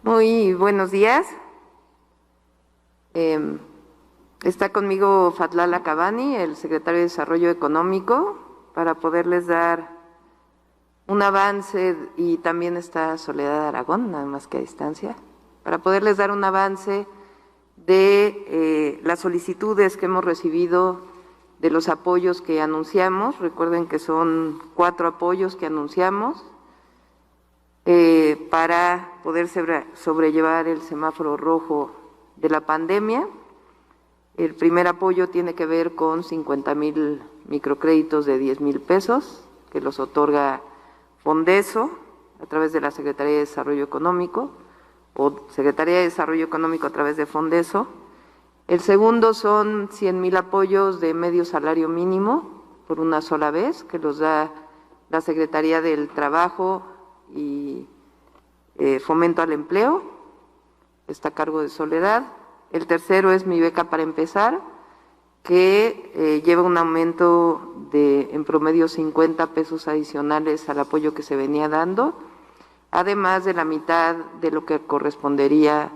Muy buenos días. Está conmigo Fadlala Cabani, el secretario de Desarrollo Económico, para poderles dar un avance, y también está Soledad Aragón, nada más que a distancia, para poderles dar un avance de las solicitudes que hemos recibido de los apoyos que anunciamos. Recuerden que son 4 apoyos que anunciamos para poder sobrellevar el semáforo rojo de la pandemia. El primer apoyo tiene que ver con 50,000 microcréditos de 10,000 pesos, que los otorga Fondeso a través de la Secretaría de Desarrollo Económico, o Secretaría de Desarrollo Económico a través de Fondeso. El segundo son 100,000 apoyos de medio salario mínimo por una sola vez, que los da la Secretaría del Trabajo y Fomento al Empleo, está a cargo de Soledad. El tercero es Mi Beca para Empezar, que lleva un aumento de en promedio 50 pesos adicionales al apoyo que se venía dando, además de la mitad de lo que correspondería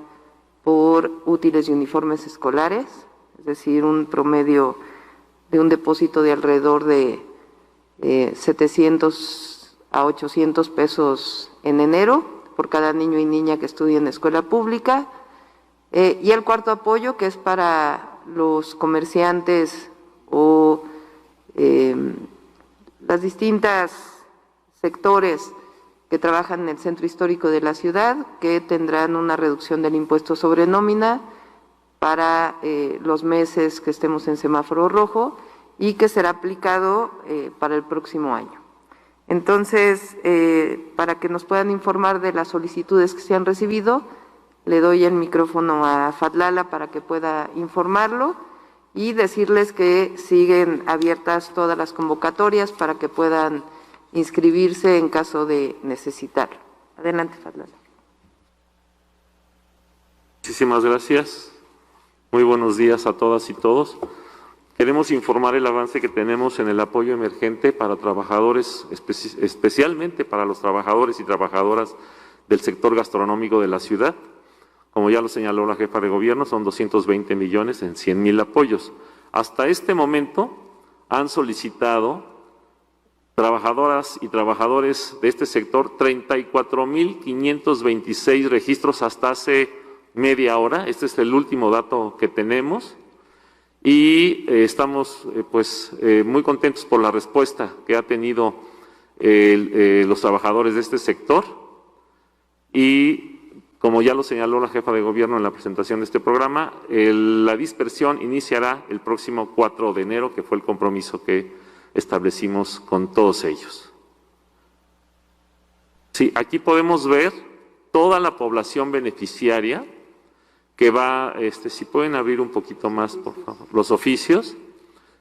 por útiles y uniformes escolares, es decir, un promedio de un depósito de alrededor de 700 a 800 pesos en enero por cada niño y niña que estudie en escuela pública. Y el cuarto apoyo, que es para los comerciantes o las distintas sectores que trabajan en el centro histórico de la ciudad, que tendrán una reducción del impuesto sobre nómina para los meses que estemos en semáforo rojo, y que será aplicado para el próximo año. Entonces, para que nos puedan informar de las solicitudes que se han recibido, le doy el micrófono a Fadlala para que pueda informarlo y decirles que siguen abiertas todas las convocatorias para que puedan inscribirse en caso de necesitarlo. Adelante, Fadlala. Muchísimas gracias. Muy buenos días a todas y todos. Queremos informar el avance que tenemos en el apoyo emergente para trabajadores, especialmente para los trabajadores y trabajadoras del sector gastronómico de la ciudad. Como ya lo señaló la jefa de gobierno, son 220 millones en 100,000 apoyos. Hasta este momento han solicitado trabajadoras y trabajadores de este sector 34,526 registros hasta hace media hora. Este es el último dato que tenemos y estamos muy contentos por la respuesta que ha tenido los trabajadores de este sector. Y como ya lo señaló la jefa de gobierno en la presentación de este programa, la dispersión iniciará el próximo 4 de enero, que fue el compromiso que establecimos con todos ellos. Sí, aquí podemos ver toda la población beneficiaria que va, si pueden abrir un poquito más, por favor, los oficios,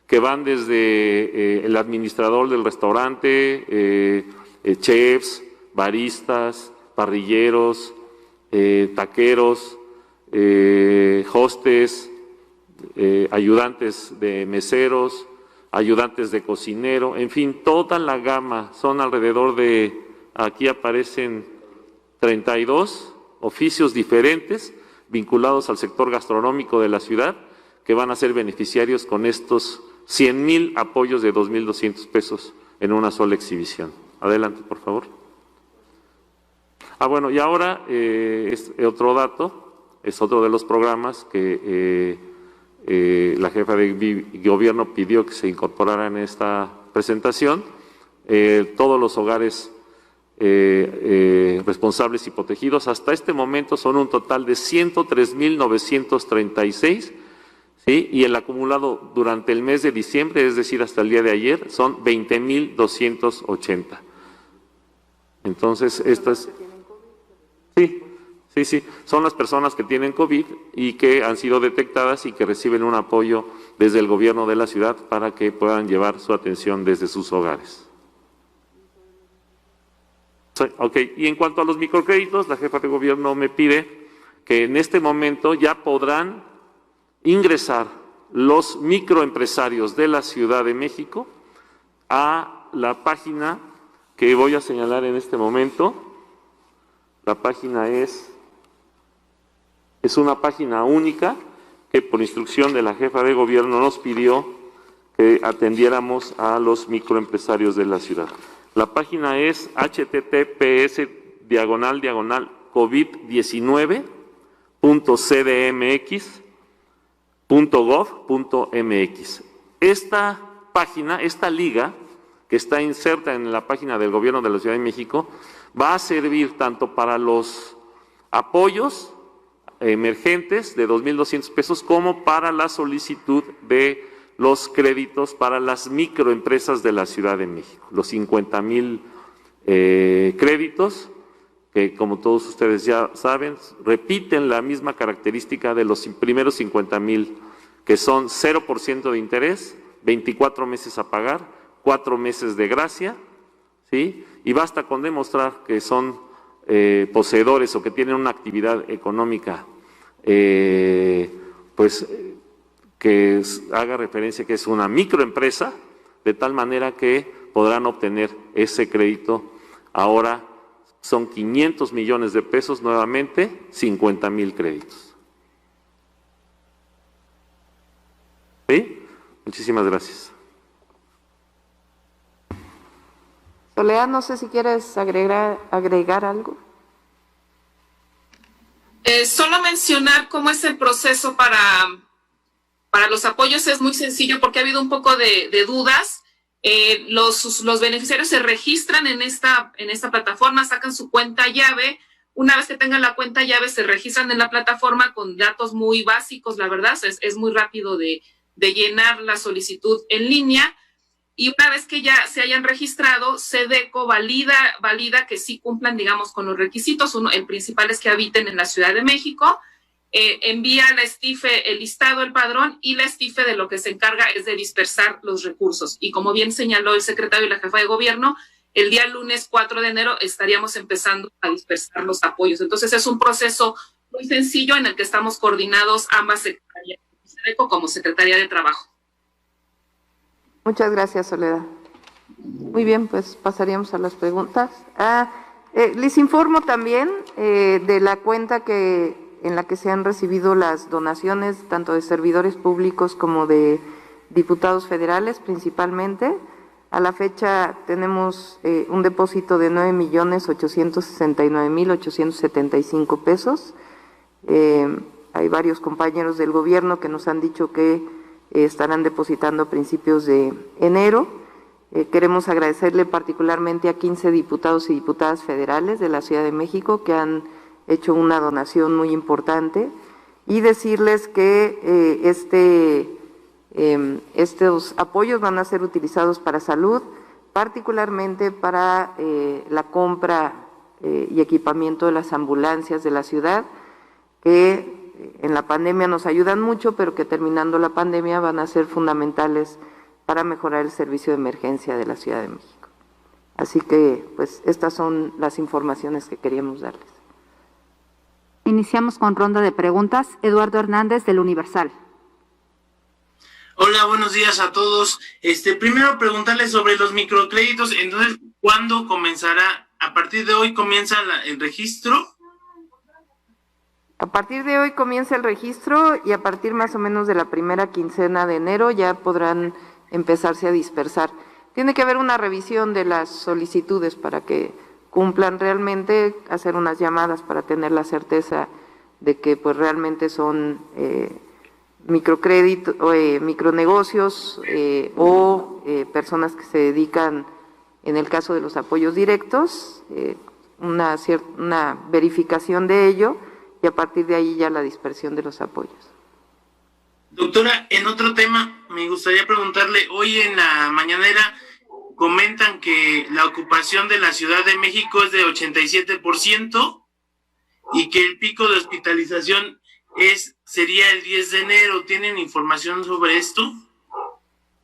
que van desde el administrador del restaurante, chefs, baristas, parrilleros, taqueros, hostes, ayudantes de meseros, ayudantes de cocinero, en fin, toda la gama. Son alrededor de, aquí aparecen 32 oficios diferentes vinculados al sector gastronómico de la ciudad, que van a ser beneficiarios con estos 100,000 apoyos de 2,200 pesos en una sola exhibición. Adelante, por favor. Bueno, y ahora es otro dato, es otro de los programas que la jefa de gobierno pidió que se incorporara en esta presentación. Todos los hogares responsables y protegidos, hasta este momento son un total de 103,936, ¿sí? Y el acumulado durante el mes de diciembre, es decir, hasta el día de ayer, son 20,280. Entonces, estas... Sí, son las personas que tienen COVID y que han sido detectadas y que reciben un apoyo desde el gobierno de la ciudad para que puedan llevar su atención desde sus hogares. Ok, y en cuanto a los microcréditos, la jefa de gobierno me pide que en este momento ya podrán ingresar los microempresarios de la Ciudad de México a la página que voy a señalar en este momento. La página es Es una página única que por instrucción de la jefa de gobierno nos pidió que atendiéramos a los microempresarios de la ciudad. La página es https://covid19.cdmx.gov.mx. Esta página, esta liga, que está inserta en la página del Gobierno de la Ciudad de México, va a servir tanto para los apoyos emergentes de 2,200 pesos como para la solicitud de los créditos para las microempresas de la Ciudad de México. Los 50,000 créditos, que como todos ustedes ya saben, repiten la misma característica de los primeros 50,000, que son 0% de interés, 24 meses a pagar, 4 meses de gracia, ¿sí? Y basta con demostrar que son poseedores o que tienen una actividad económica, pues que haga referencia que es una microempresa, de tal manera que podrán obtener ese crédito. Ahora son 500 millones de pesos, nuevamente 50,000 créditos. ¿Sí? Muchísimas gracias. Soledad, no sé si quieres agregar algo. Solo mencionar cómo es el proceso para los apoyos. Es muy sencillo porque ha habido un poco de dudas. Los beneficiarios se registran en esta plataforma, sacan su cuenta llave. Una vez que tengan la cuenta llave, se registran en la plataforma con datos muy básicos, la verdad, es muy rápido de llenar la solicitud en línea. Y una vez que ya se hayan registrado, SEDECO valida que sí cumplan, digamos, con los requisitos. El principal es que habiten en la Ciudad de México. Envía a la STIFE el listado, el padrón, y la STIFE de lo que se encarga es de dispersar los recursos. Y como bien señaló el secretario y la jefa de gobierno, el día lunes 4 de enero estaríamos empezando a dispersar los apoyos. Entonces es un proceso muy sencillo en el que estamos coordinados ambas secretarías, SEDECO como Secretaría de Trabajo. Muchas gracias, Soledad. Muy bien, pues pasaríamos a las preguntas. Les informo también de la cuenta en la que se han recibido las donaciones, tanto de servidores públicos como de diputados federales, principalmente. A la fecha tenemos un depósito de 9,869,875 pesos. Hay varios compañeros del gobierno que nos han dicho que estarán depositando a principios de enero. Queremos agradecerle particularmente a 15 diputados y diputadas federales de la Ciudad de México que han hecho una donación muy importante, y decirles que estos apoyos van a ser utilizados para salud, particularmente para la compra y equipamiento de las ambulancias de la ciudad, que en la pandemia nos ayudan mucho, pero que terminando la pandemia van a ser fundamentales para mejorar el servicio de emergencia de la Ciudad de México. Así que, pues, estas son las informaciones que queríamos darles. Iniciamos con ronda de preguntas. Eduardo Hernández, del Universal. Hola, buenos días a todos. Primero preguntarles sobre los microcréditos. Entonces, ¿cuándo comenzará? ¿A partir de hoy comienza el registro? A partir de hoy comienza el registro y a partir más o menos de la primera quincena de enero ya podrán empezarse a dispersar. Tiene que haber una revisión de las solicitudes para que cumplan realmente, hacer unas llamadas para tener la certeza de que pues realmente son microcréditos, micronegocios o personas que se dedican, en el caso de los apoyos directos, una verificación de ello, y a partir de ahí ya la dispersión de los apoyos. Doctora, en otro tema, me gustaría preguntarle, hoy en la mañanera comentan que la ocupación de la Ciudad de México es de 87% y que el pico de hospitalización sería el 10 de enero. ¿Tienen información sobre esto?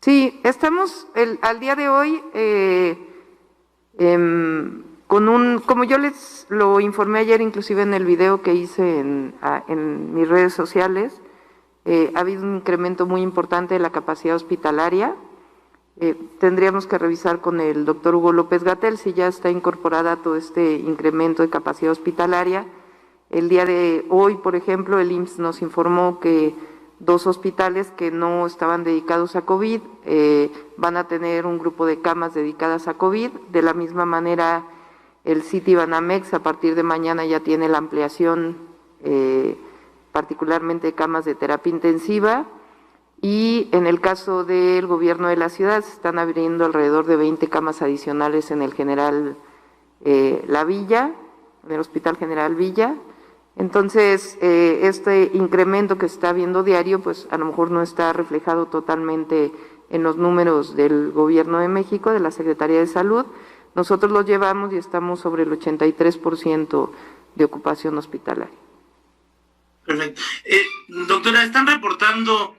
Sí, estamos al día de hoy como yo les lo informé ayer, inclusive en el video que hice en mis redes sociales, ha habido un incremento muy importante de la capacidad hospitalaria. Tendríamos que revisar con el doctor Hugo López-Gatell si ya está incorporada todo este incremento de capacidad hospitalaria, El día de hoy, por ejemplo, el IMSS nos informó que 2 hospitales que no estaban dedicados a COVID van a tener un grupo de camas dedicadas a COVID. De la misma manera, el Citibanamex a partir de mañana ya tiene la ampliación, particularmente de camas de terapia intensiva. Y en el caso del gobierno de la ciudad, se están abriendo alrededor de 20 camas adicionales en el General La Villa, en el Hospital General Villa. Entonces, este incremento que se está viendo diario, pues a lo mejor no está reflejado totalmente en los números del Gobierno de México, de la Secretaría de Salud. Nosotros los llevamos y estamos sobre el 83% de ocupación hospitalaria. Perfecto. Doctora, están reportando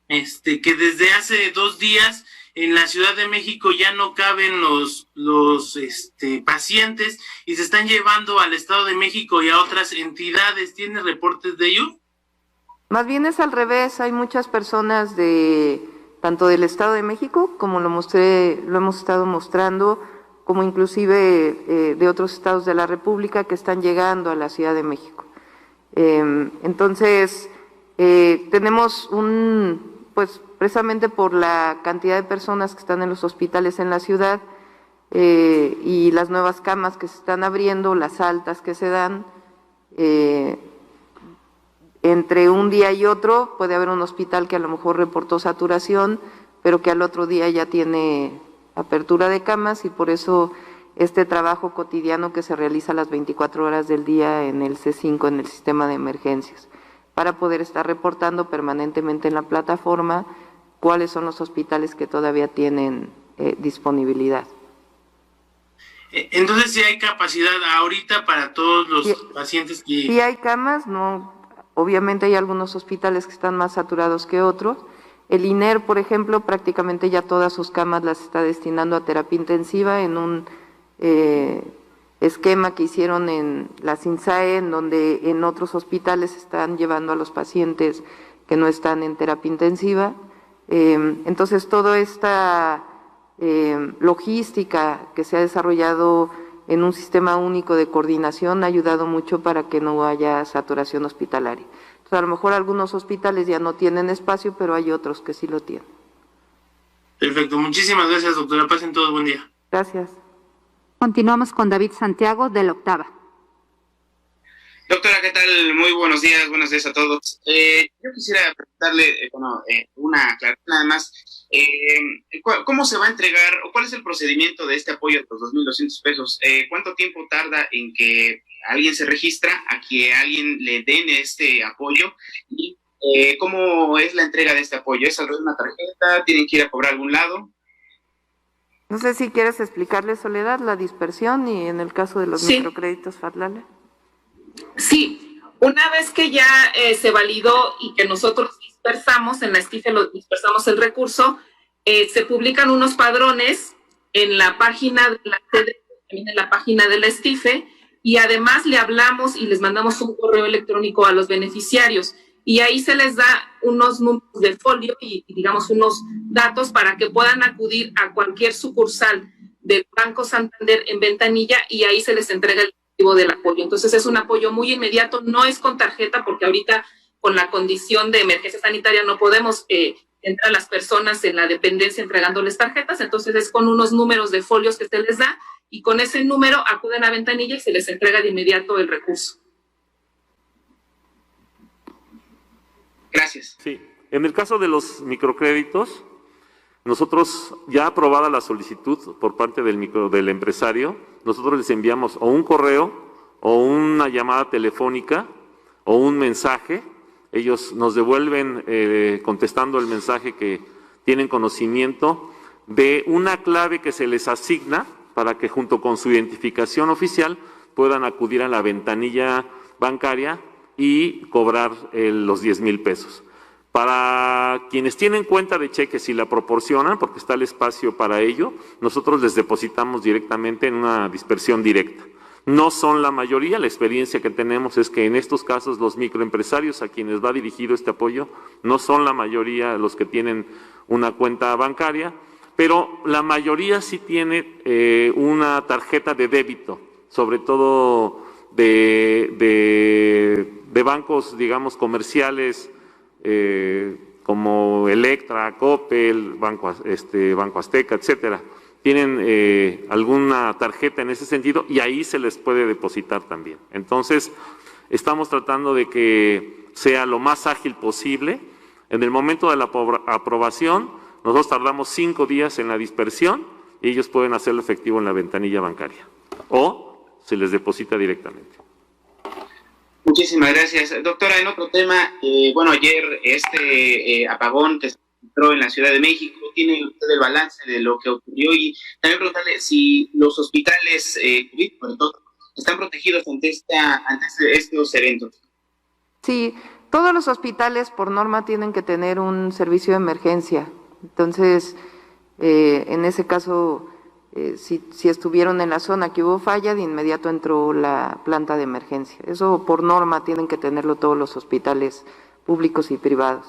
que desde hace 2 días en la Ciudad de México ya no caben los pacientes y se están llevando al Estado de México y a otras entidades. ¿Tiene reportes de ello? Más bien es al revés, hay muchas personas tanto del Estado de México, como lo hemos estado mostrando, como inclusive de otros estados de la República que están llegando a la Ciudad de México. Entonces, tenemos pues precisamente por la cantidad de personas que están en los hospitales en la ciudad y las nuevas camas que se están abriendo, las altas que se dan, entre un día y otro puede haber un hospital que a lo mejor reportó saturación, pero que al otro día ya tiene apertura de camas, y por eso este trabajo cotidiano que se realiza las 24 horas del día en el C5, en el sistema de emergencias, para poder estar reportando permanentemente en la plataforma cuáles son los hospitales que todavía tienen disponibilidad. Entonces, ¿sí hay capacidad ahorita para todos los pacientes que...? Sí hay camas, no, obviamente hay algunos hospitales que están más saturados que otros. El INER, por ejemplo, prácticamente ya todas sus camas las está destinando a terapia intensiva en un esquema que hicieron en la CINSAE, en donde en otros hospitales están llevando a los pacientes que no están en terapia intensiva. Entonces, toda esta logística que se ha desarrollado en un sistema único de coordinación ha ayudado mucho para que no haya saturación hospitalaria. Entonces, a lo mejor algunos hospitales ya no tienen espacio, pero hay otros que sí lo tienen. Perfecto, muchísimas gracias, doctora. Pasen todos buen día. Gracias. Continuamos con David Santiago, de La Octava. Doctora, ¿qué tal? Muy buenos días a todos. Yo quisiera preguntarle, una aclaración nada más. ¿Cómo se va a entregar o cuál es el procedimiento de este apoyo de los 2,200 pesos? ¿Cuánto tiempo tarda en que alguien se registra a que alguien le den este apoyo? ¿Y cómo es la entrega de este apoyo? ¿Es a través de una tarjeta? ¿Tienen que ir a cobrar a algún lado? No sé si quieres explicarle, Soledad, la dispersión y en el caso de los microcréditos, Fatlala. Sí, una vez que ya se validó y que nosotros dispersamos, en la STIFE dispersamos el recurso, se publican unos padrones en la página de la sede, también en la página de la STIFE, y además le hablamos y les mandamos un correo electrónico a los beneficiarios, y ahí se les da unos números de folio y digamos unos datos para que puedan acudir a cualquier sucursal del Banco Santander en Ventanilla, y ahí se les entrega el del apoyo. Entonces es un apoyo muy inmediato, no es con tarjeta, porque ahorita con la condición de emergencia sanitaria no podemos entrar a las personas en la dependencia entregándoles tarjetas, entonces es con unos números de folios que se les da, y con ese número acuden a Ventanilla y se les entrega de inmediato el recurso. Gracias. Sí, en el caso de los microcréditos, nosotros, ya aprobada la solicitud por parte del empresario, nosotros les enviamos o un correo o una llamada telefónica o un mensaje. Ellos nos devuelven contestando el mensaje que tienen conocimiento de una clave que se les asigna para que junto con su identificación oficial puedan acudir a la ventanilla bancaria y cobrar los 10,000 pesos. Para quienes tienen cuenta de cheques y la proporcionan, porque está el espacio para ello, nosotros les depositamos directamente en una dispersión directa. No son la mayoría, la experiencia que tenemos es que en estos casos los microempresarios a quienes va dirigido este apoyo no son la mayoría los que tienen una cuenta bancaria, pero la mayoría sí tiene una tarjeta de débito, sobre todo de bancos, digamos, comerciales como Electra, Coppel, Banco Azteca, etcétera. Tienen alguna tarjeta en ese sentido y ahí se les puede depositar también. Entonces, estamos tratando de que sea lo más ágil posible. En el momento de la aprobación, nosotros tardamos 5 días en la dispersión y ellos pueden hacerlo efectivo en la ventanilla bancaria o se les deposita directamente. Muchísimas gracias. Doctora, en otro tema, bueno, ayer apagón que se entró en la Ciudad de México, ¿tiene usted el balance de lo que ocurrió? Y también preguntarle si los hospitales COVID, por todo, están protegidos ante estos eventos. Sí, todos los hospitales por norma tienen que tener un servicio de emergencia. Entonces, en ese caso, si estuvieron en la zona que hubo falla, de inmediato entró la planta de emergencia. Eso por norma tienen que tenerlo todos los hospitales públicos y privados.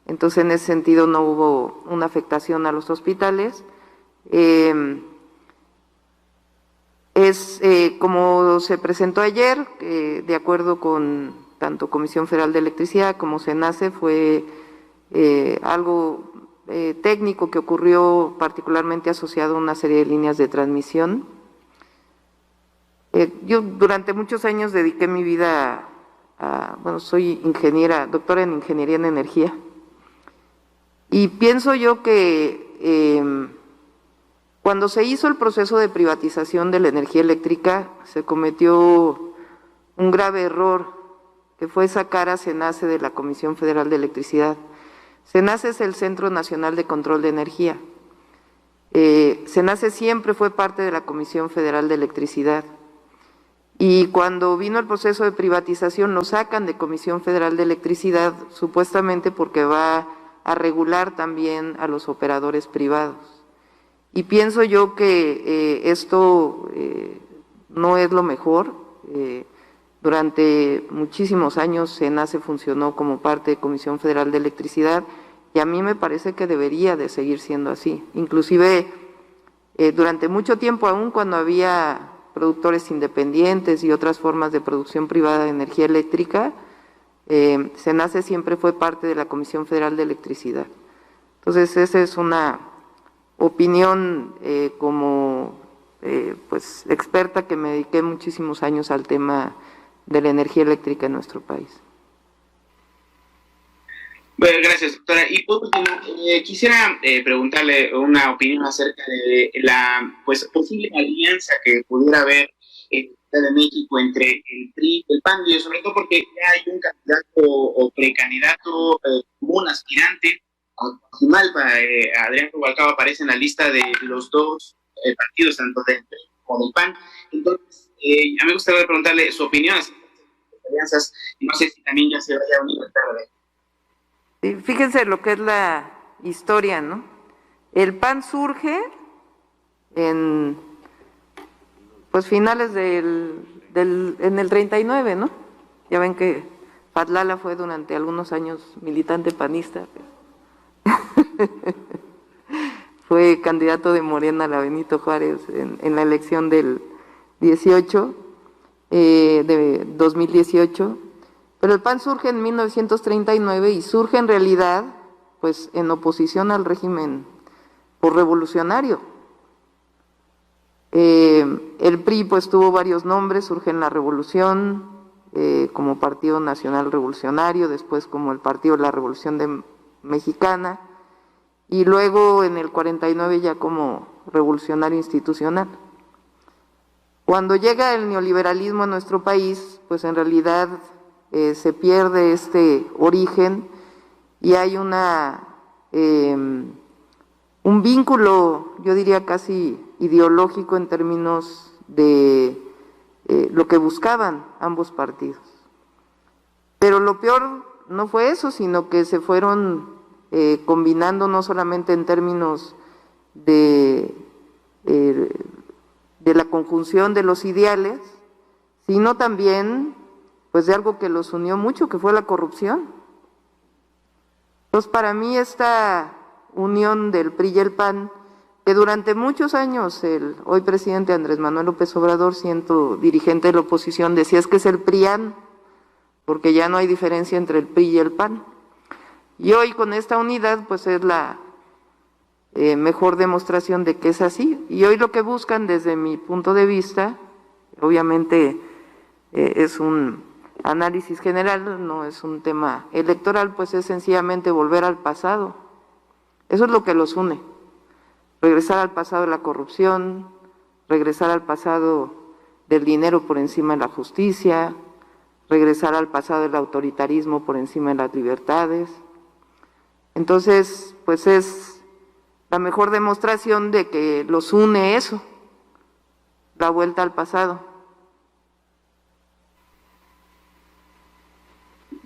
Entonces, en ese sentido no hubo una afectación a los hospitales. Como se presentó ayer, de acuerdo con tanto Comisión Federal de Electricidad como CENACE, fue algo técnico que ocurrió particularmente asociado a una serie de líneas de transmisión. Yo durante muchos años dediqué mi vida bueno, soy ingeniera, doctora en Ingeniería en Energía, y pienso yo que cuando se hizo el proceso de privatización de la energía eléctrica, se cometió un grave error, que fue sacar a CENACE de la Comisión Federal de Electricidad. CENACE es el Centro Nacional de Control de Energía. CENACE siempre fue parte de la Comisión Federal de Electricidad. Y cuando vino el proceso de privatización, lo sacan de Comisión Federal de Electricidad, supuestamente porque va a regular también a los operadores privados. Y pienso yo que esto no es lo mejor. Durante muchísimos años CENACE funcionó como parte de Comisión Federal de Electricidad y a mí me parece que debería de seguir siendo así. Inclusive durante mucho tiempo, aún cuando había productores independientes y otras formas de producción privada de energía eléctrica, CENACE siempre fue parte de la Comisión Federal de Electricidad. Entonces esa es una opinión como pues experta que me dediqué muchísimos años al tema de la energía eléctrica en nuestro país. Bueno, gracias, doctora. Y por último, quisiera preguntarle una opinión acerca de la posible alianza que pudiera haber en la Ciudad de México entre el PRI y el PAN, y sobre todo porque ya hay un candidato o precandidato como un aspirante. Al final, Adrián Rubalcaba aparece en la lista de los dos partidos, tanto del PRI como del PAN. Entonces, a mí me gustaría preguntarle su opinión acerca de las alianzas, y no sé si también ya se vaya a unir al PRD. Sí, fíjense lo que es la historia, ¿no? El PAN surge en finales en el 39, ¿no? Ya ven que Patlala fue durante algunos años militante panista. Fue candidato de Morena a la Benito Juárez en la elección del 2018. Pero el PAN surge en 1939 y surge en realidad pues en oposición al régimen por revolucionario. El PRI pues tuvo varios nombres, surge en la Revolución, como Partido Nacional Revolucionario, después como el Partido de la Revolución Mexicana, y luego en el 49 ya como Revolucionario Institucional. Cuando llega el neoliberalismo a nuestro país, pues en realidad se pierde este origen y hay un vínculo, yo diría casi ideológico en términos de lo que buscaban ambos partidos. Pero lo peor no fue eso, sino que se fueron combinando no solamente en términos de la conjunción de los ideales, sino también pues de algo que los unió mucho, que fue la corrupción. Entonces, para mí esta unión del PRI y el PAN que durante muchos años el hoy presidente Andrés Manuel López Obrador, siendo dirigente de la oposición, decía es que es el PRIAN, porque ya no hay diferencia entre el PRI y el PAN. Y hoy con esta unidad pues es la mejor demostración de que es así. Y hoy lo que buscan desde mi punto de vista, obviamente es un análisis general, no es un tema electoral, pues es sencillamente volver al pasado. Eso es lo que los une. Regresar al pasado de la corrupción, regresar al pasado del dinero por encima de la justicia, regresar al pasado del autoritarismo por encima de las libertades. Entonces, pues es la mejor demostración de que los une eso, la vuelta al pasado.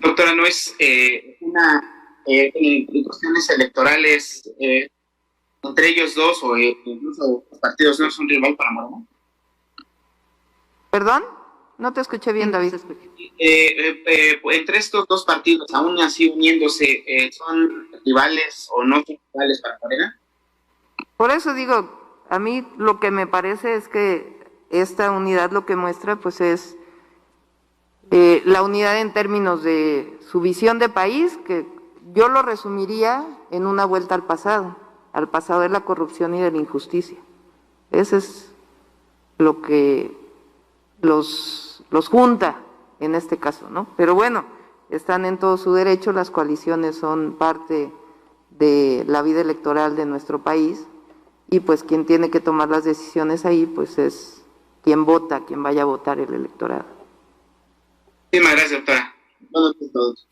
Doctora, ¿no es en cuestiones electorales entre ellos dos o incluso los partidos no es un rival para Morena? ¿Perdón? No te escuché bien, David. Entre estos dos partidos, aún así uniéndose, ¿son rivales o no son rivales para Morena? Por eso digo, a mí lo que me parece es que esta unidad lo que muestra pues es la unidad en términos de su visión de país, que yo lo resumiría en una vuelta al pasado de la corrupción y de la injusticia. Ese es lo que los junta en este caso, ¿no? Pero bueno, están en todo su derecho, las coaliciones son parte de la vida electoral de nuestro país y pues quien tiene que tomar las decisiones ahí pues es quien vota, quien vaya a votar el electorado. Muchísimas gracias, doctora. Buenos días a todos.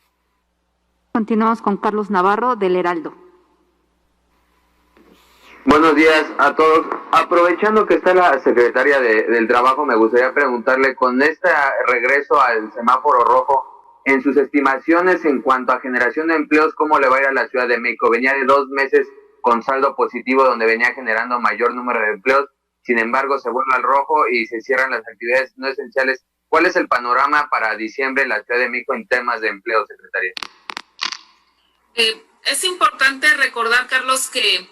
Continuamos con Carlos Navarro, del Heraldo. Buenos días a todos. Aprovechando que está la secretaria del Trabajo, me gustaría preguntarle, con este regreso al semáforo rojo, en sus estimaciones en cuanto a generación de empleos, ¿cómo le va a ir a la Ciudad de México? Venía de 2 meses con saldo positivo, donde venía generando mayor número de empleos, sin embargo se vuelve al rojo y se cierran las actividades no esenciales. ¿Cuál es el panorama para diciembre en la Ciudad de México en temas de empleo, secretaria? Es importante recordar, Carlos, que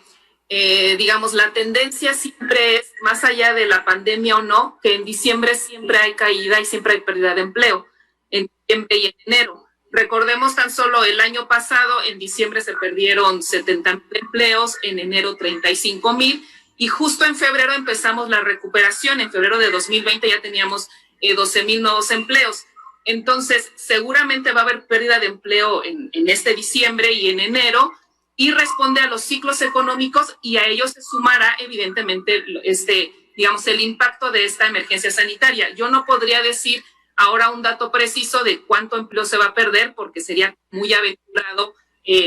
digamos, la tendencia siempre es, más allá de la pandemia o no, que en diciembre siempre hay caída y siempre hay pérdida de empleo, en diciembre y en enero. Recordemos tan solo el año pasado, en diciembre se perdieron 70,000 empleos, en enero 35,000, y justo en febrero empezamos la recuperación. En febrero de 2020 ya teníamos 12,000 nuevos empleos. Entonces, seguramente va a haber pérdida de empleo en este diciembre y en enero, y responde a los ciclos económicos, y a ellos se sumará evidentemente digamos, el impacto de esta emergencia sanitaria. Yo no podría decir ahora un dato preciso de cuánto empleo se va a perder, porque sería muy aventurado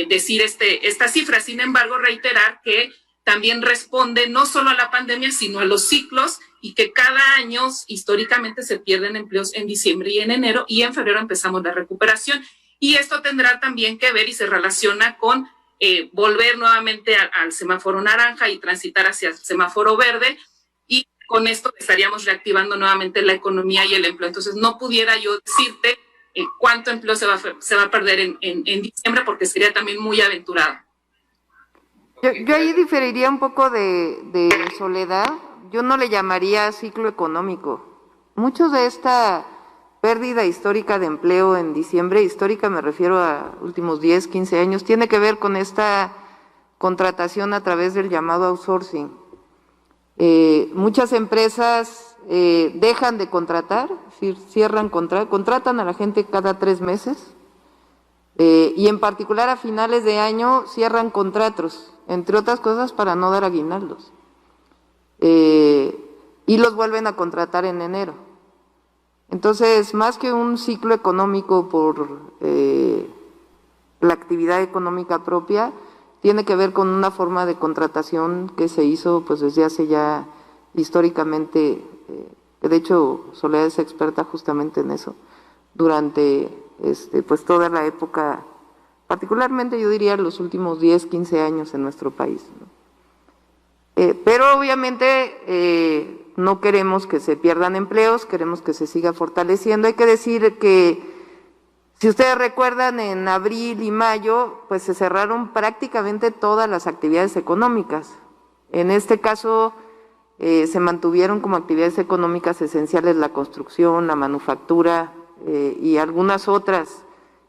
decir esta cifra. Sin embargo, reiterar que también responde no solo a la pandemia, sino a los ciclos, y que cada año históricamente se pierden empleos en diciembre y en enero, y en febrero empezamos la recuperación. Y esto tendrá también que ver y se relaciona con volver nuevamente al semáforo naranja y transitar hacia el semáforo verde, y con esto estaríamos reactivando nuevamente la economía y el empleo. Entonces no pudiera yo decirte cuánto empleo se va a perder en diciembre, porque sería también muy aventurado. Yo ahí diferiría un poco de Soledad. Yo no le llamaría ciclo económico. Muchos de esta pérdida histórica de empleo en diciembre, histórica me refiero a últimos 10, 15 años, tiene que ver con esta contratación a través del llamado outsourcing. Muchas empresas dejan de contratar, es decir, contratan a la gente cada 3 meses, y en particular a finales de año cierran contratos, entre otras cosas para no dar aguinaldos, y los vuelven a contratar en enero. Entonces, más que un ciclo económico por la actividad económica propia, tiene que ver con una forma de contratación que se hizo pues desde hace ya históricamente, que de hecho Soledad es experta justamente en eso, durante pues toda la época, particularmente yo diría los últimos 10, 15 años en nuestro país, ¿no? Pero obviamente no queremos que se pierdan empleos, queremos que se siga fortaleciendo. Hay que decir que, si ustedes recuerdan, en abril y mayo, pues se cerraron prácticamente todas las actividades económicas. En este caso, se mantuvieron como actividades económicas esenciales la construcción, la manufactura y algunas otras,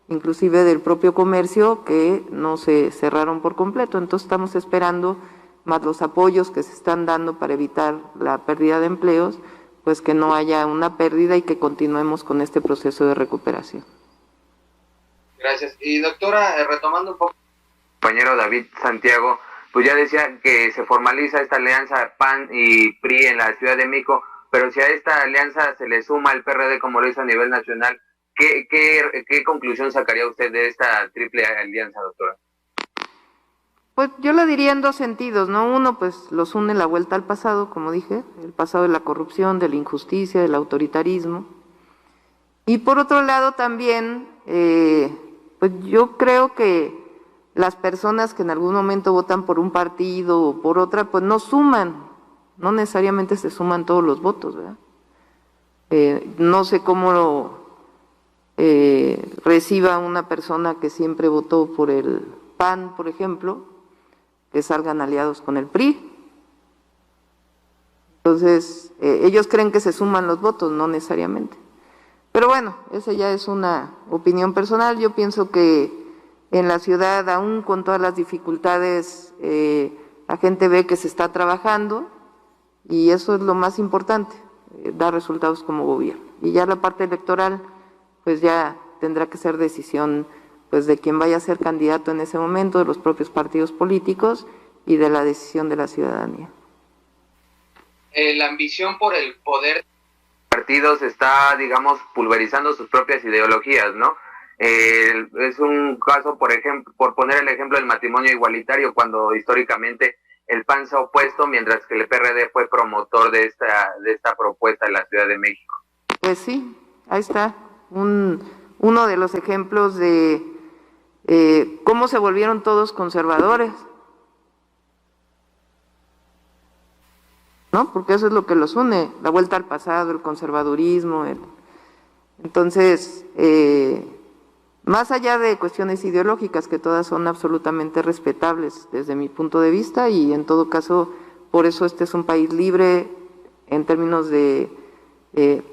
inclusive del propio comercio, que no se cerraron por completo. Entonces estamos esperando, más los apoyos que se están dando para evitar la pérdida de empleos, pues que no haya una pérdida y que continuemos con este proceso de recuperación. Gracias. Y doctora, retomando un poco, compañero David Santiago, pues ya decía que se formaliza esta alianza PAN y PRI en la Ciudad de México, pero si a esta alianza se le suma el PRD como lo hizo a nivel nacional, ¿qué conclusión sacaría usted de esta triple alianza, doctora? Pues yo lo diría en dos sentidos, ¿no? Uno, pues los une la vuelta al pasado, como dije, el pasado de la corrupción, de la injusticia, del autoritarismo. Y por otro lado también, pues yo creo que las personas que en algún momento votan por un partido o por otra, pues no suman, no necesariamente se suman todos los votos, ¿verdad? No sé cómo reciba una persona que siempre votó por el PAN, por ejemplo, que salgan aliados con el PRI. Entonces, ellos creen que se suman los votos, no necesariamente. Pero bueno, esa ya es una opinión personal. Yo pienso que en la ciudad, aún con todas las dificultades, la gente ve que se está trabajando y eso es lo más importante, dar resultados como gobierno. Y ya la parte electoral, pues ya tendrá que ser decisión pues de quien vaya a ser candidato en ese momento, de los propios partidos políticos y de la decisión de la ciudadanía. La ambición por el poder partidos está, digamos, pulverizando sus propias ideologías, ¿no? Es un caso, por ejemplo, por poner el ejemplo del matrimonio igualitario, cuando históricamente el PAN se ha opuesto, mientras que el PRD fue promotor de esta propuesta en la Ciudad de México. Pues sí, ahí está, uno de los ejemplos de cómo se volvieron todos conservadores, ¿no? Porque eso es lo que los une, la vuelta al pasado, el conservadurismo. Entonces, más allá de cuestiones ideológicas, que todas son absolutamente respetables desde mi punto de vista, y en todo caso, por eso este es un país libre en términos de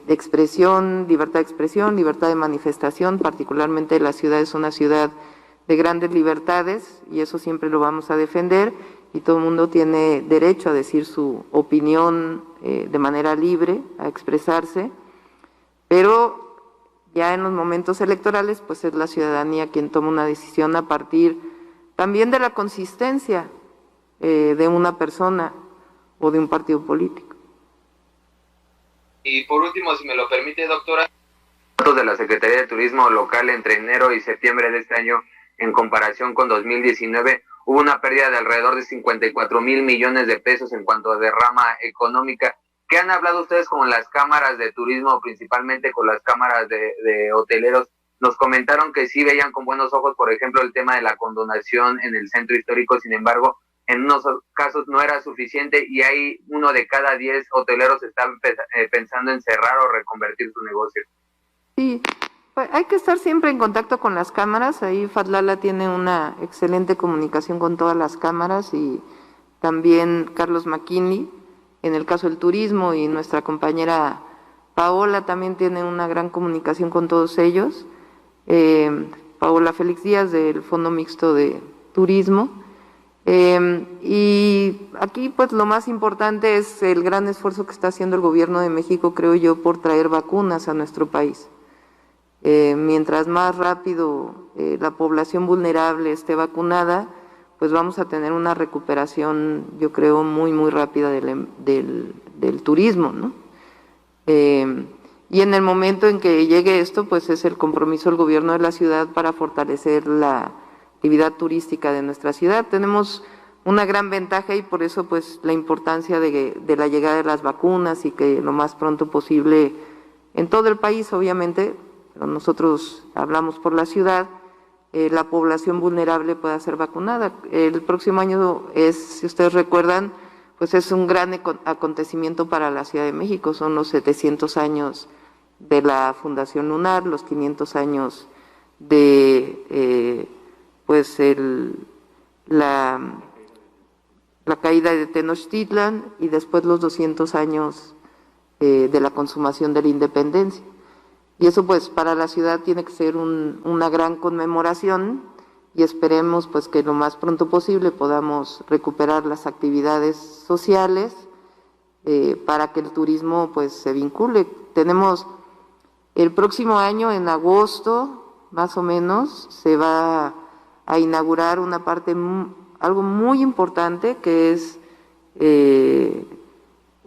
expresión, libertad de manifestación, particularmente la ciudad es una ciudad de grandes libertades y eso siempre lo vamos a defender, y todo el mundo tiene derecho a decir su opinión de manera libre, a expresarse, pero ya en los momentos electorales pues es la ciudadanía quien toma una decisión a partir también de la consistencia de una persona o de un partido político. Y por último, si me lo permite, doctora, datos de la Secretaría de Turismo local entre enero y septiembre de este año, en comparación con 2019, hubo una pérdida de alrededor de 54,000 millones de pesos en cuanto a derrama económica. ¿Qué han hablado ustedes con las cámaras de turismo, principalmente con las cámaras de hoteleros? Nos comentaron que sí veían con buenos ojos, por ejemplo, el tema de la condonación en el centro histórico, sin embargo, en unos casos no era suficiente y hay 1 de cada 10 hoteleros están pensando en cerrar o reconvertir su negocio. Sí, pues hay que estar siempre en contacto con las cámaras. Ahí Fadlala tiene una excelente comunicación con todas las cámaras y también Carlos McKinley en el caso del turismo, y nuestra compañera Paola también tiene una gran comunicación con todos ellos. Paola Félix Díaz del Fondo Mixto de Turismo. Y aquí pues lo más importante es el gran esfuerzo que está haciendo el gobierno de México, creo yo, por traer vacunas a nuestro país. Mientras más rápido la población vulnerable esté vacunada, pues vamos a tener una recuperación, yo creo, muy rápida del turismo, ¿no? Y en el momento en que llegue esto, pues es el compromiso del gobierno de la ciudad para fortalecer la actividad turística de nuestra ciudad. Tenemos una gran ventaja y por eso pues la importancia de la llegada de las vacunas y que lo más pronto posible en todo el país, obviamente, pero nosotros hablamos por la ciudad, la población vulnerable pueda ser vacunada. El próximo año es, si ustedes recuerdan, pues es un gran acontecimiento para la Ciudad de México, son los 700 años de la Fundación Lunar, los 500 años de pues la caída de Tenochtitlan y después los 200 años de la consumación de la independencia. Y eso pues para la ciudad tiene que ser una gran conmemoración y esperemos pues que lo más pronto posible podamos recuperar las actividades sociales para que el turismo pues se vincule. Tenemos el próximo año, en agosto más o menos, se va a inaugurar una parte, algo muy importante, que es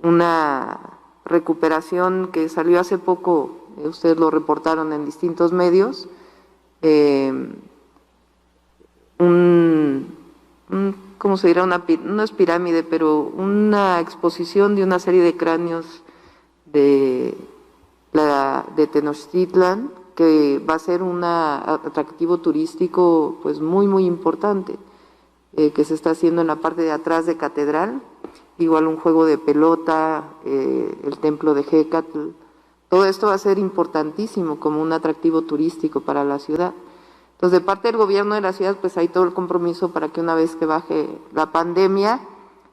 una recuperación que salió hace poco, ustedes lo reportaron en distintos medios, ¿cómo se dirá? No es pirámide, pero una exposición de una serie de cráneos de Tenochtitlan, que va a ser un atractivo turístico pues muy importante, que se está haciendo en la parte de atrás de Catedral, igual un juego de pelota, el templo de Hécatl. Todo esto va a ser importantísimo como un atractivo turístico para la ciudad. Entonces, de parte del gobierno de la ciudad, pues hay todo el compromiso para que una vez que baje la pandemia,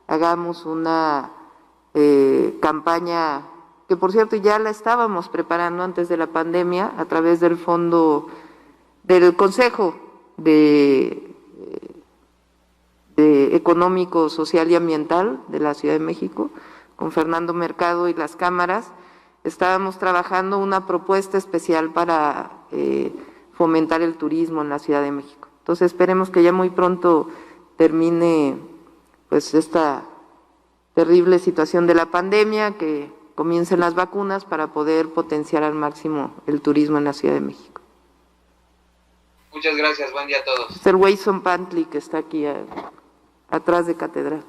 hagamos una campaña, que por cierto ya la estábamos preparando antes de la pandemia, a través del fondo del Consejo Económico, Social y Ambiental de la Ciudad de México, con Fernando Mercado y las cámaras. Estábamos trabajando una propuesta especial para fomentar el turismo en la Ciudad de México. Entonces esperemos que ya muy pronto termine pues esta terrible situación de la pandemia, que comiencen las vacunas para poder potenciar al máximo el turismo en la Ciudad de México. Muchas gracias, buen día a todos. Es el Wayson Pantli, que está aquí atrás de Catedral.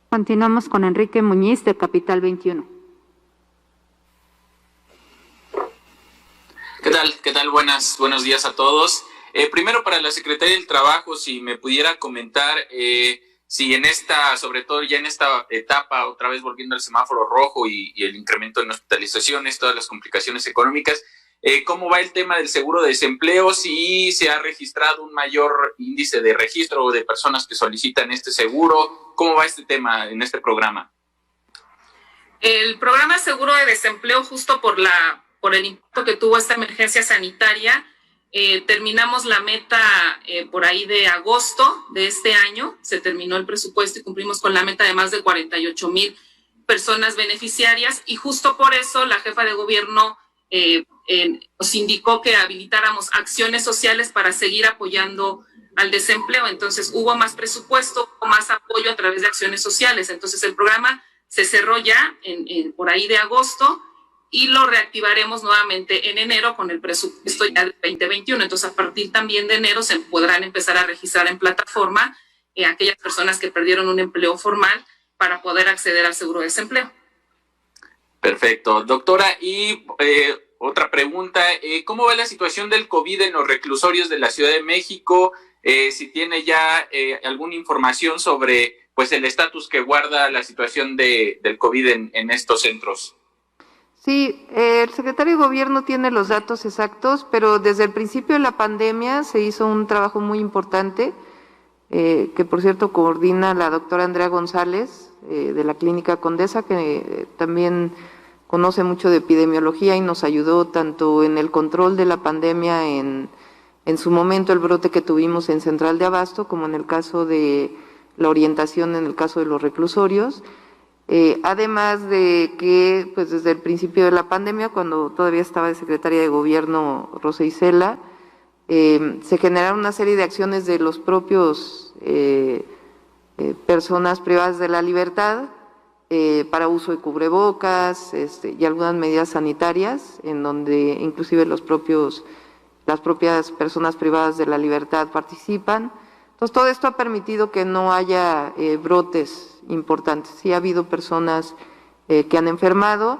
Continuamos con Enrique Muñiz, de Capital 21. ¿Qué tal? Buenos días a todos. Primero, para la Secretaría del Trabajo, si me pudiera comentar si en esta, sobre todo ya en esta etapa, otra vez volviendo al semáforo rojo y el incremento en hospitalizaciones, todas las complicaciones económicas, ¿cómo va el tema del seguro de desempleo? Si se ha registrado un mayor índice de registro de personas que solicitan este seguro, ¿cómo va este tema en este programa? El programa seguro de desempleo, justo por el impacto que tuvo esta emergencia sanitaria, terminamos la meta por ahí de agosto de este año, se terminó el presupuesto y cumplimos con la meta de más de 48,000 personas beneficiarias, y justo por eso la jefa de gobierno nos indicó que habilitáramos acciones sociales para seguir apoyando al desempleo. Entonces hubo más presupuesto, hubo más apoyo a través de acciones sociales. Entonces el programa se cerró ya por ahí de agosto, y lo reactivaremos nuevamente en enero con el presupuesto ya del 2021. Entonces, a partir también de enero se podrán empezar a registrar en plataforma aquellas personas que perdieron un empleo formal para poder acceder al seguro de desempleo. Perfecto. Doctora, y otra pregunta, ¿cómo va la situación del COVID en los reclusorios de la Ciudad de México? Si tiene ya alguna información sobre pues el estatus que guarda la situación del COVID en estos centros. Sí, el secretario de Gobierno tiene los datos exactos, pero desde el principio de la pandemia se hizo un trabajo muy importante, que por cierto coordina la doctora Andrea González, de la Clínica Condesa, que también conoce mucho de epidemiología y nos ayudó tanto en el control de la pandemia en su momento, el brote que tuvimos en Central de Abasto, como en el caso de la orientación en el caso de los reclusorios. Además de que pues desde el principio de la pandemia, cuando todavía estaba de secretaria de Gobierno Rosa Isela, se generaron una serie de acciones de los propios personas privadas de la libertad para uso de cubrebocas y algunas medidas sanitarias, en donde inclusive las propias personas privadas de la libertad participan. Entonces, todo esto ha permitido que no haya brotes importantes. Sí ha habido personas que han enfermado,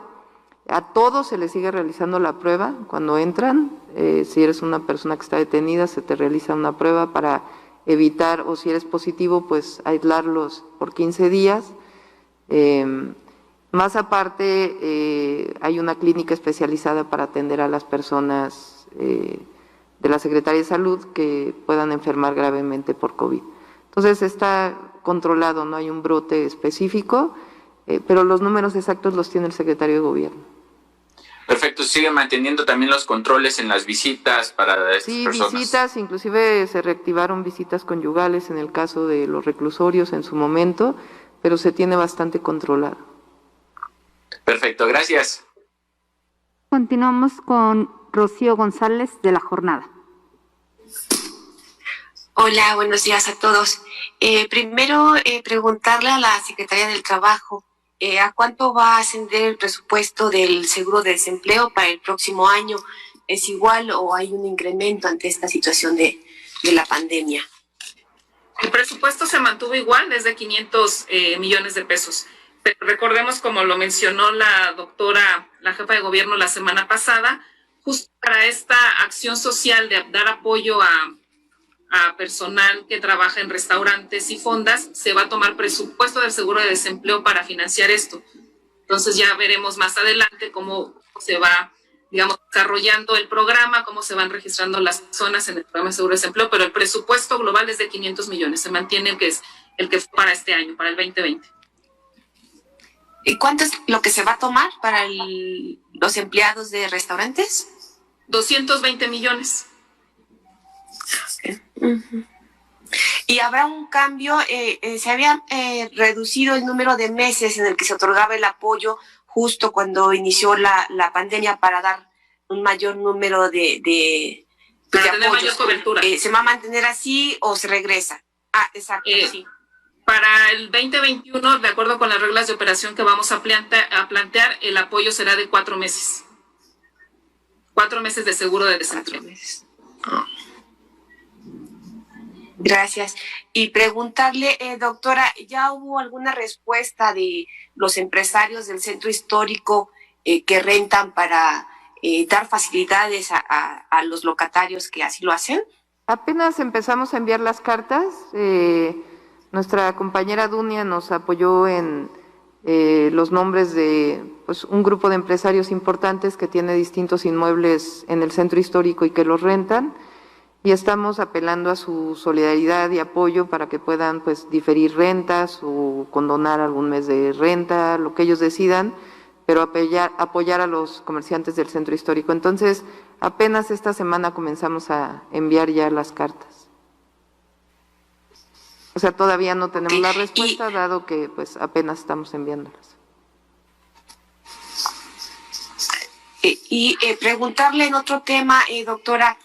a todos se les sigue realizando la prueba cuando entran. Si eres una persona que está detenida, se te realiza una prueba para evitar, o si eres positivo, pues aislarlos por 15 días. Más aparte, hay una clínica especializada para atender a las personas de la Secretaría de Salud que puedan enfermar gravemente por COVID. Entonces está controlado, no hay un brote específico, pero los números exactos los tiene el secretario de Gobierno. Perfecto, ¿sigue manteniendo también los controles en las visitas para estas personas? Sí, visitas, inclusive se reactivaron visitas conyugales en el caso de los reclusorios en su momento, pero se tiene bastante controlado. Perfecto, gracias. Continuamos con Rocío González de La Jornada. Hola, buenos días a todos. Primero, preguntarle a la Secretaría del Trabajo, ¿a cuánto va a ascender el presupuesto del seguro de desempleo para el próximo año? ¿Es igual o hay un incremento ante esta situación de la pandemia? El presupuesto se mantuvo igual, desde 500 millones de pesos. Pero recordemos, como lo mencionó la doctora, la jefa de gobierno la semana pasada, justo para esta acción social de dar apoyo a personal que trabaja en restaurantes y fondas, se va a tomar presupuesto del seguro de desempleo para financiar esto. Entonces ya veremos más adelante cómo se va, digamos, desarrollando el programa, cómo se van registrando las personas en el programa de seguro de desempleo, pero el presupuesto global es de 500 millones, se mantiene el que fue para este año, para el 2020. ¿Y cuánto es lo que se va a tomar para los empleados de restaurantes? 220 millones. ¿Y habrá un cambio? Se había reducido el número de meses en el que se otorgaba el apoyo justo cuando inició la pandemia para dar un mayor número de tener apoyos. mayor cobertura. ¿Se va a mantener así o se regresa? Ah, exacto, sí. Para el 2021, de acuerdo con las reglas de operación que vamos a plantear, el apoyo será de 4 meses. 4 meses de seguro de desempleo. 4 meses. Oh. Gracias. Y preguntarle, doctora, ¿ya hubo alguna respuesta de los empresarios del centro histórico que rentan para dar facilidades a los locatarios que así lo hacen? Apenas empezamos a enviar las cartas. Nuestra compañera Dunia nos apoyó en los nombres de un grupo de empresarios importantes que tiene distintos inmuebles en el centro histórico y que los rentan. Y estamos apelando a su solidaridad y apoyo para que puedan diferir rentas o condonar algún mes de renta, lo que ellos decidan, pero apoyar a los comerciantes del centro histórico. Entonces, apenas esta semana comenzamos a enviar ya las cartas. O sea, todavía no tenemos la respuesta, dado que apenas estamos enviándolas. Y preguntarle en otro tema, doctora,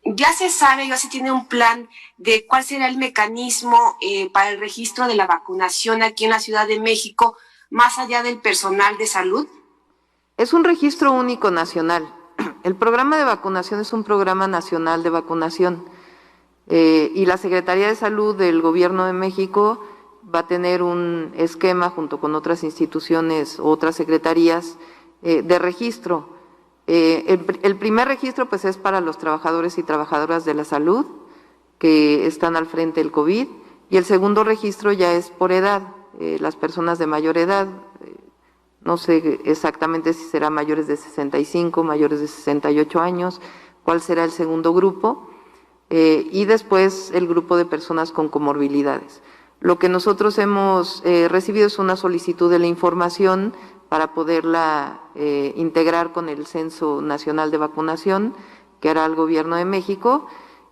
ya se sabe, ya se tiene un plan de cuál será el mecanismo para el registro de la vacunación aquí en la Ciudad de México, más allá del personal de salud. Es un registro único nacional. El programa de vacunación es un programa nacional de vacunación y la Secretaría de Salud del Gobierno de México va a tener un esquema junto con otras instituciones, otras secretarías de registro. El primer registro es para los trabajadores y trabajadoras de la salud que están al frente del COVID, y el segundo registro ya es por edad, las personas de mayor edad, no sé exactamente si será mayores de 65, mayores de 68 años, cuál será el segundo grupo, y después el grupo de personas con comorbilidades. Lo que nosotros hemos recibido es una solicitud de la información para poderla integrar con el Censo Nacional de Vacunación que hará el Gobierno de México.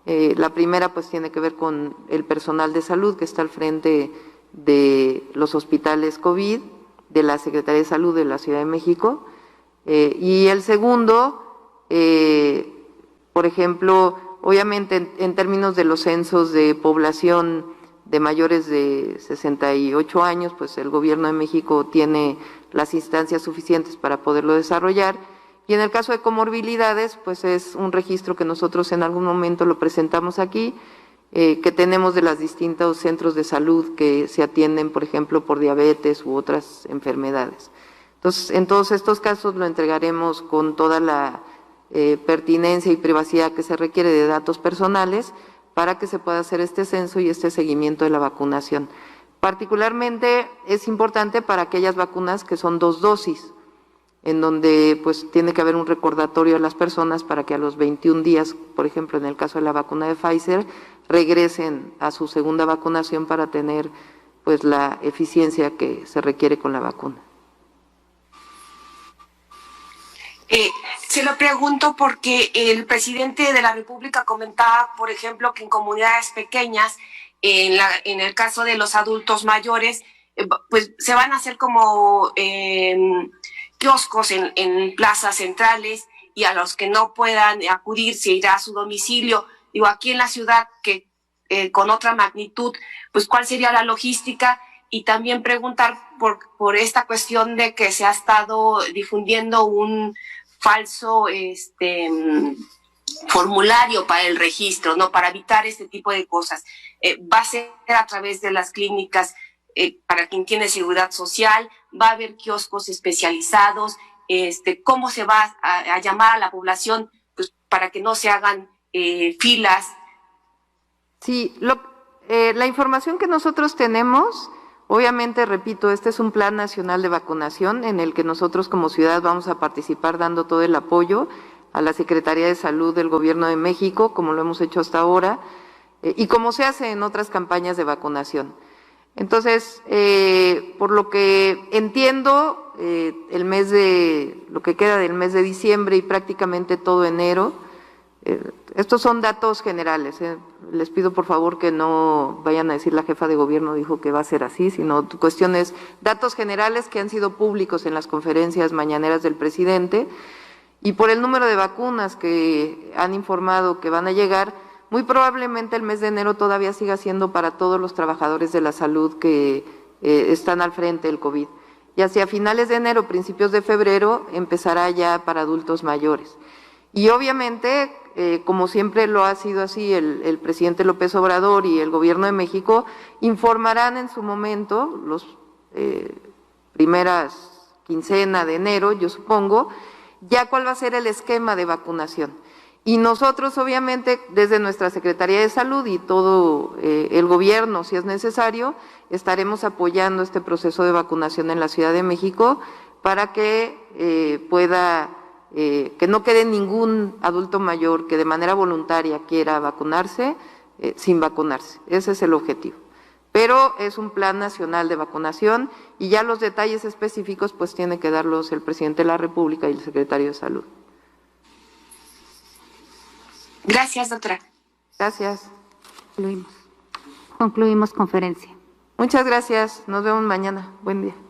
La primera tiene que ver con el personal de salud que está al frente de los hospitales COVID, de la Secretaría de Salud de la Ciudad de México, y el segundo, por ejemplo, obviamente en términos de los censos de población de mayores de 68 años, el Gobierno de México tiene las instancias suficientes para poderlo desarrollar, y en el caso de comorbilidades, es un registro que nosotros en algún momento lo presentamos aquí, que tenemos de los distintos centros de salud que se atienden, por ejemplo, por diabetes u otras enfermedades. Entonces, en todos estos casos lo entregaremos con toda la pertinencia y privacidad que se requiere de datos personales para que se pueda hacer este censo y este seguimiento de la vacunación. Particularmente es importante para aquellas vacunas que son 2 dosis. en donde pues tiene que haber un recordatorio a las personas para que a los 21 días, por ejemplo, en el caso de la vacuna de Pfizer, regresen a su segunda vacunación para tener pues la eficiencia que se requiere con la vacuna. Se lo pregunto porque el presidente de la República comentaba, por ejemplo, que en comunidades pequeñas, en el caso de los adultos mayores, pues se van a hacer como kioscos en plazas centrales, y a los que no puedan acudir se irá a su domicilio. Digo, aquí en la ciudad, que con otra magnitud, pues cuál sería la logística, y también preguntar por esta cuestión de que se ha estado difundiendo un falso formulario para el registro, ¿no? Para evitar este tipo de cosas. Va a ser a través de las clínicas para quien tiene seguridad social, va a haber kioscos especializados, cómo se va a llamar a la población, pues para que no se hagan filas. Sí, la información que nosotros tenemos, obviamente, repito, este es un plan nacional de vacunación en el que nosotros como ciudad vamos a participar dando todo el apoyo a la Secretaría de Salud del Gobierno de México, como lo hemos hecho hasta ahora, y como se hace en otras campañas de vacunación. Entonces, por lo que entiendo, lo que queda del mes de diciembre y prácticamente todo enero, estos son datos generales. Les pido por favor que no vayan a decir la jefa de gobierno dijo que va a ser así, sino cuestiones, datos generales que han sido públicos en las conferencias mañaneras del presidente, y por el número de vacunas que han informado que van a llegar, muy probablemente el mes de enero todavía siga siendo para todos los trabajadores de la salud que están al frente del COVID. Y hacia finales de enero, principios de febrero, empezará ya para adultos mayores. Y obviamente, como siempre lo ha sido así, el presidente López Obrador y el Gobierno de México informarán en su momento, los primeras quincena de enero, yo supongo, ya cuál va a ser el esquema de vacunación. Y nosotros, obviamente, desde nuestra Secretaría de Salud y todo el gobierno, si es necesario, estaremos apoyando este proceso de vacunación en la Ciudad de México para que que no quede ningún adulto mayor que de manera voluntaria quiera vacunarse sin vacunarse. Ese es el objetivo. Pero es un plan nacional de vacunación y ya los detalles específicos pues tiene que darlos el presidente de la República y el secretario de Salud. Gracias, doctora. Gracias. Concluimos conferencia. Muchas gracias. Nos vemos mañana. Buen día.